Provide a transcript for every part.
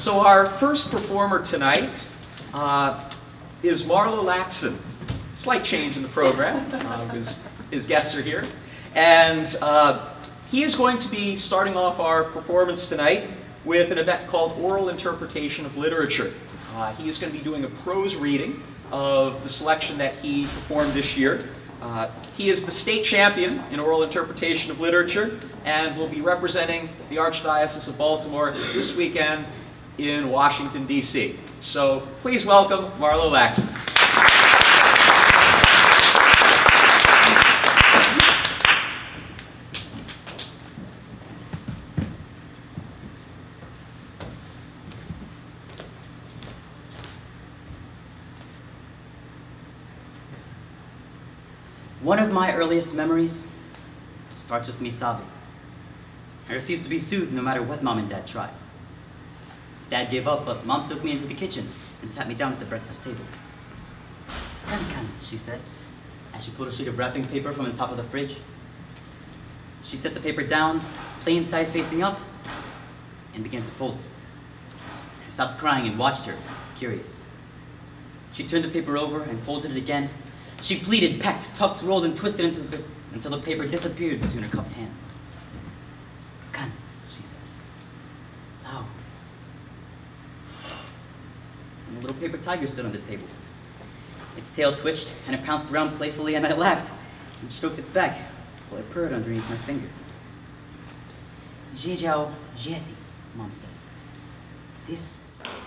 So our first performer tonight is Marlo Lacson. Slight change in the program. His guests are here. And he is going to be starting off our performance tonight with an event called Oral Interpretation of Literature. He is going to be doing a prose reading of the selection that he performed this year. He is the state champion in oral interpretation of literature and will be representing the Archdiocese of Baltimore this weekend in Washington, D.C. So please welcome Marlo Lacson. One of my earliest memories starts with me sobbing. I refused to be soothed no matter what Mom and Dad tried. Dad gave up, but Mom took me into the kitchen and sat me down at the breakfast table. "Can," she said, as she pulled a sheet of wrapping paper from the top of the fridge. She set the paper down, plain side facing up, and began to fold it. I stopped crying and watched her, curious. She turned the paper over and folded it again. She pleated, pecked, tucked, rolled, and twisted until the paper disappeared between her cupped hands. "Can," she said. "How?" And a little paper tiger stood on the table. Its tail twitched, and it pounced around playfully, and I laughed and stroked its back while it purred underneath my finger. "Jejiao Jesi," Mom said. "This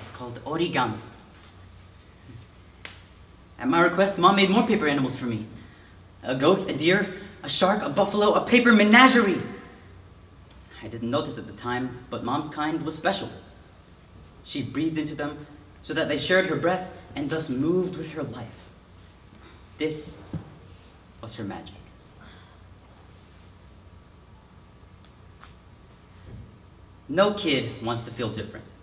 is called origami." At my request, Mom made more paper animals for me. A goat, a deer, a shark, a buffalo, a paper menagerie. I didn't notice at the time, but Mom's kind was special. She breathed into them so that they shared her breath and thus moved with her life. This was her magic. No kid wants to feel different.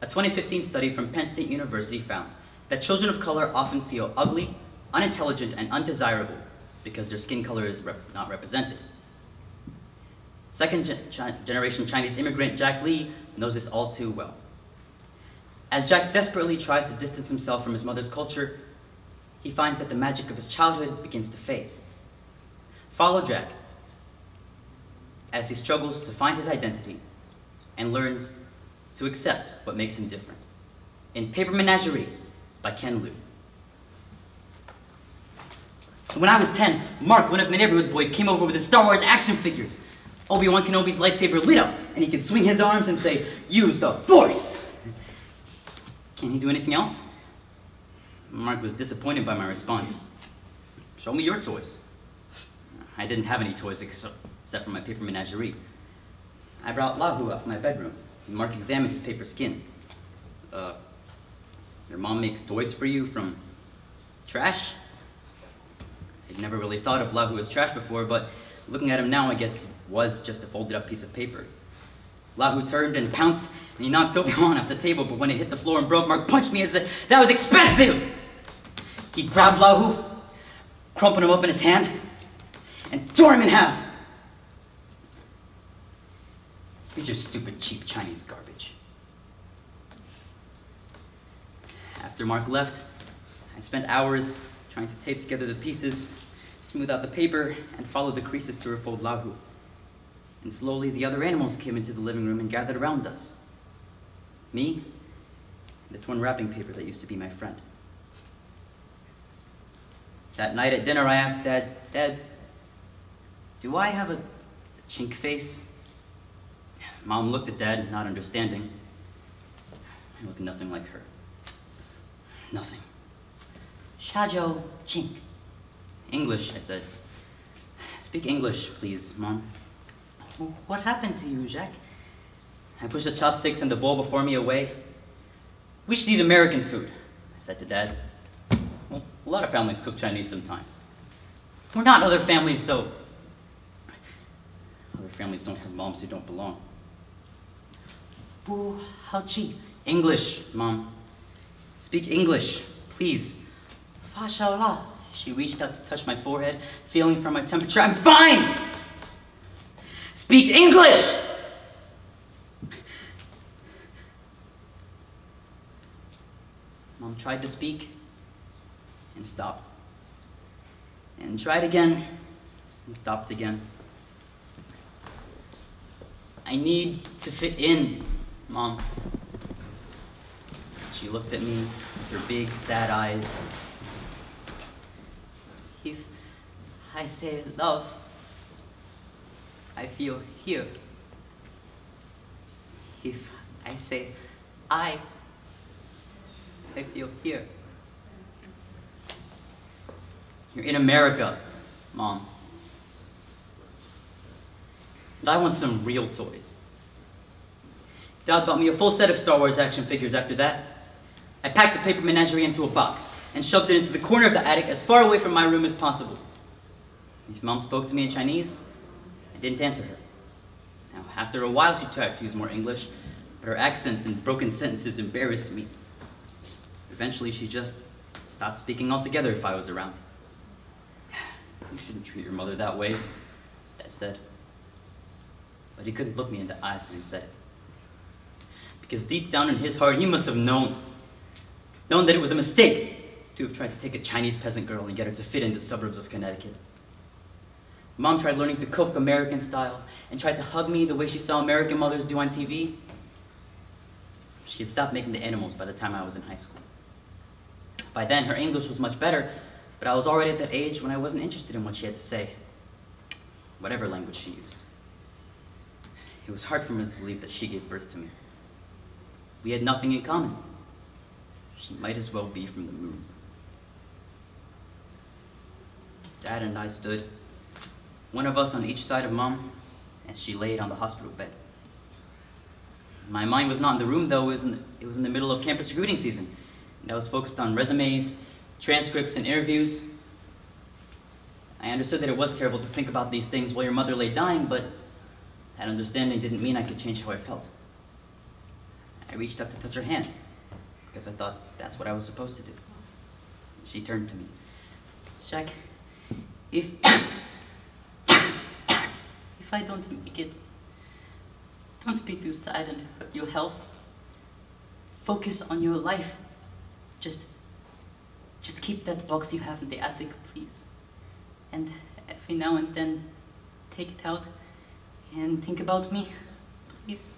A 2015 study from Penn State University found that children of color often feel ugly, unintelligent, and undesirable because their skin color is not represented. Second-generation Chinese immigrant Jack Lee knows this all too well. As Jack desperately tries to distance himself from his mother's culture, he finds that the magic of his childhood begins to fade. Follow Jack as he struggles to find his identity and learns to accept what makes him different. In Paper Menagerie by Ken Liu. When I was 10, Mark, one of the neighborhood boys, came over with his Star Wars action figures. Obi-Wan Kenobi's lightsaber lit up, and he could swing his arms and say, "Use the Force!" Can he do anything else? Mark was disappointed by my response. "Show me your toys." I didn't have any toys except for my paper menagerie. I brought Lahu out from my bedroom, and Mark examined his paper skin. Your mom makes toys for you from trash?" I'd never really thought of Lahu as trash before, but looking at him now, I guess he was just a folded up piece of paper. Lahu turned and pounced, and he knocked Obi-Wan off the table, but when it hit the floor and broke, Mark punched me and said, "That was expensive!" He grabbed Lahu, crumpled him up in his hand, and tore him in half. "You're just stupid, cheap Chinese garbage." After Mark left, I spent hours trying to tape together the pieces, smooth out the paper, and follow the creases to refold Lahu. And slowly the other animals came into the living room and gathered around us. Me, and the torn wrapping paper that used to be my friend. That night at dinner I asked Dad, "Do I have a chink face?" Mom looked at Dad, not understanding. I looked nothing like her. Nothing. "Shajo chink." "English," I said. "Speak English, please, Mom." "What happened to you, Jacques?" I pushed the chopsticks and the bowl before me away. "We should eat American food," I said to Dad. "Well, a lot of families cook Chinese sometimes." "We're not other families, though." "Other families don't have moms who don't belong." "Bu hao chi." "English, Mom. Speak English, please." "Fa shao la." She reached out to touch my forehead, feeling for my temperature. "I'm fine!" "Speak English!" Mom tried to speak and stopped. And tried again and stopped again. I need to fit in, Mom. She looked at me with her big, sad eyes. If I say love, I feel here. If I say I feel here. You're in America, Mom. And I want some real toys. Dad bought me a full set of Star Wars action figures after that. I packed the paper menagerie into a box and shoved it into the corner of the attic as far away from my room as possible. If Mom spoke to me in Chinese, I didn't answer her. Now, after a while, she tried to use more English, but her accent and broken sentences embarrassed me. Eventually, she just stopped speaking altogether if I was around. You shouldn't treat your mother that way, Dad said. But he couldn't look me in the eyes as he said it. Because deep down in his heart, he must have known that it was a mistake to have tried to take a Chinese peasant girl and get her to fit in the suburbs of Connecticut. Mom tried learning to cook American style and tried to hug me the way she saw American mothers do on TV. She had stopped making the animals by the time I was in high school. By then, her English was much better, but I was already at that age when I wasn't interested in what she had to say, whatever language she used. It was hard for me to believe that she gave birth to me. We had nothing in common. She might as well be from the moon. Dad and I stood, one of us on each side of Mom, as she laid on the hospital bed. My mind was not in the room, though. It was in the middle of campus recruiting season, and I was focused on resumes, transcripts, and interviews. I understood that it was terrible to think about these things while your mother lay dying, but that understanding didn't mean I could change how I felt. I reached up to touch her hand, because I thought that's what I was supposed to do. She turned to me. Shaq, if I don't make it, don't be too sad and hurt your health. Focus on your life. Just keep that box you have in the attic, please. And every now and then, take it out and think about me, please.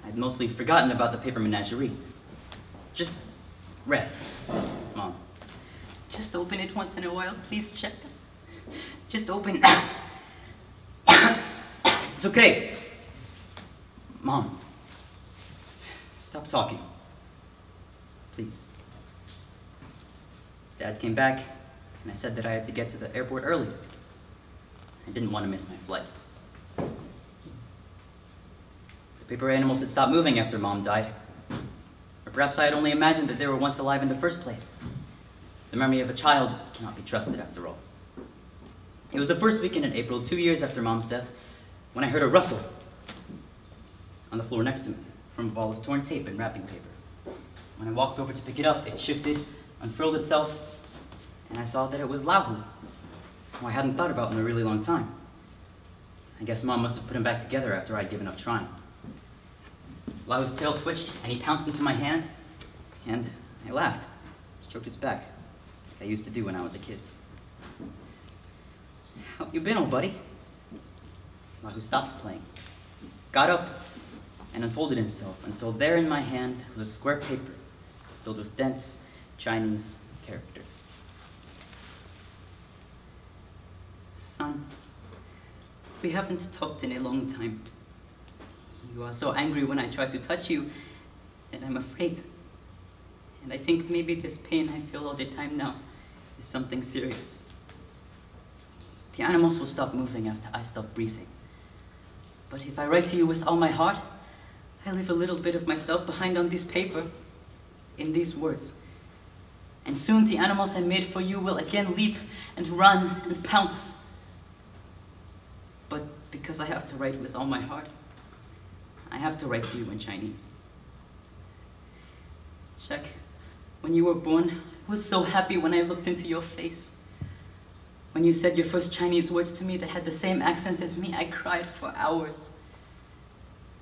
I'd mostly forgotten about the paper menagerie. Just rest, Mom. Just open it once in a while, please, check. Just open. It's okay. Mom, stop talking. Please. Dad came back, and I said that I had to get to the airport early. I didn't want to miss my flight. The paper animals had stopped moving after Mom died. Or perhaps I had only imagined that they were once alive in the first place. The memory of a child cannot be trusted after all. It was the first weekend in April, 2 years after Mom's death, when I heard a rustle on the floor next to me from a ball of torn tape and wrapping paper. When I walked over to pick it up, it shifted, unfurled itself, and I saw that it was Lahu, who I hadn't thought about in a really long time. I guess Mom must have put him back together after I'd given up trying. Lahu's tail twitched, and he pounced into my hand, and I laughed, stroked his back, like I used to do when I was a kid. How you been, old buddy? Lahu stopped playing, got up, and unfolded himself until there in my hand was a square paper filled with dense Chinese characters. Son, we haven't talked in a long time. You are so angry when I try to touch you, and I'm afraid. And I think maybe this pain I feel all the time now is something serious. The animals will stop moving after I stop breathing. But if I write to you with all my heart, I leave a little bit of myself behind on this paper, in these words. And soon the animals I made for you will again leap and run and pounce. But because I have to write with all my heart, I have to write to you in Chinese. Shaq, when you were born, I was so happy when I looked into your face. When you said your first Chinese words to me that had the same accent as me, I cried for hours.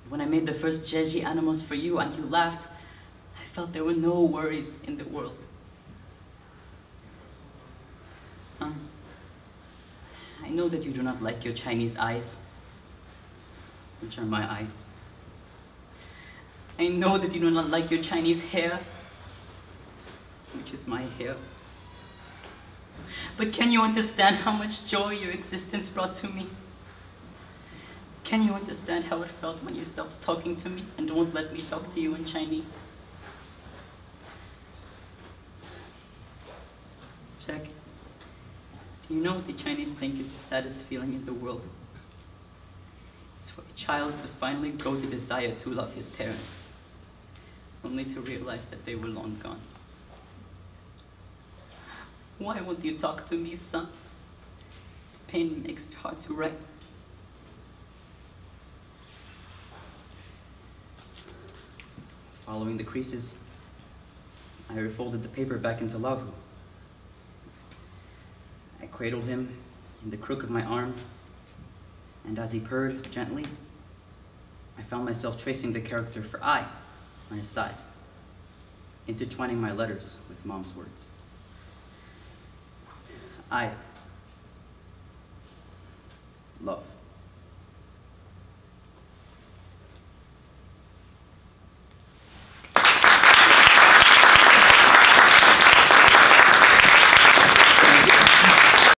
When I made the first Jeji animals for you and you laughed, I felt there were no worries in the world. Son, I know that you do not like your Chinese eyes, which are my eyes. I know that you do not like your Chinese hair, which is my hair. But can you understand how much joy your existence brought to me? Can you understand how it felt when you stopped talking to me and won't let me talk to you in Chinese? Jack, do you know what the Chinese think is the saddest feeling in the world? It's for a child to finally grow the desire to love his parents, only to realize that they were long gone. Why won't you talk to me, son? The pain makes it hard to write. Following the creases, I refolded the paper back into Lahu. I cradled him in the crook of my arm, and as he purred gently, I found myself tracing the character for I on his side, intertwining my letters with Mom's words. I love.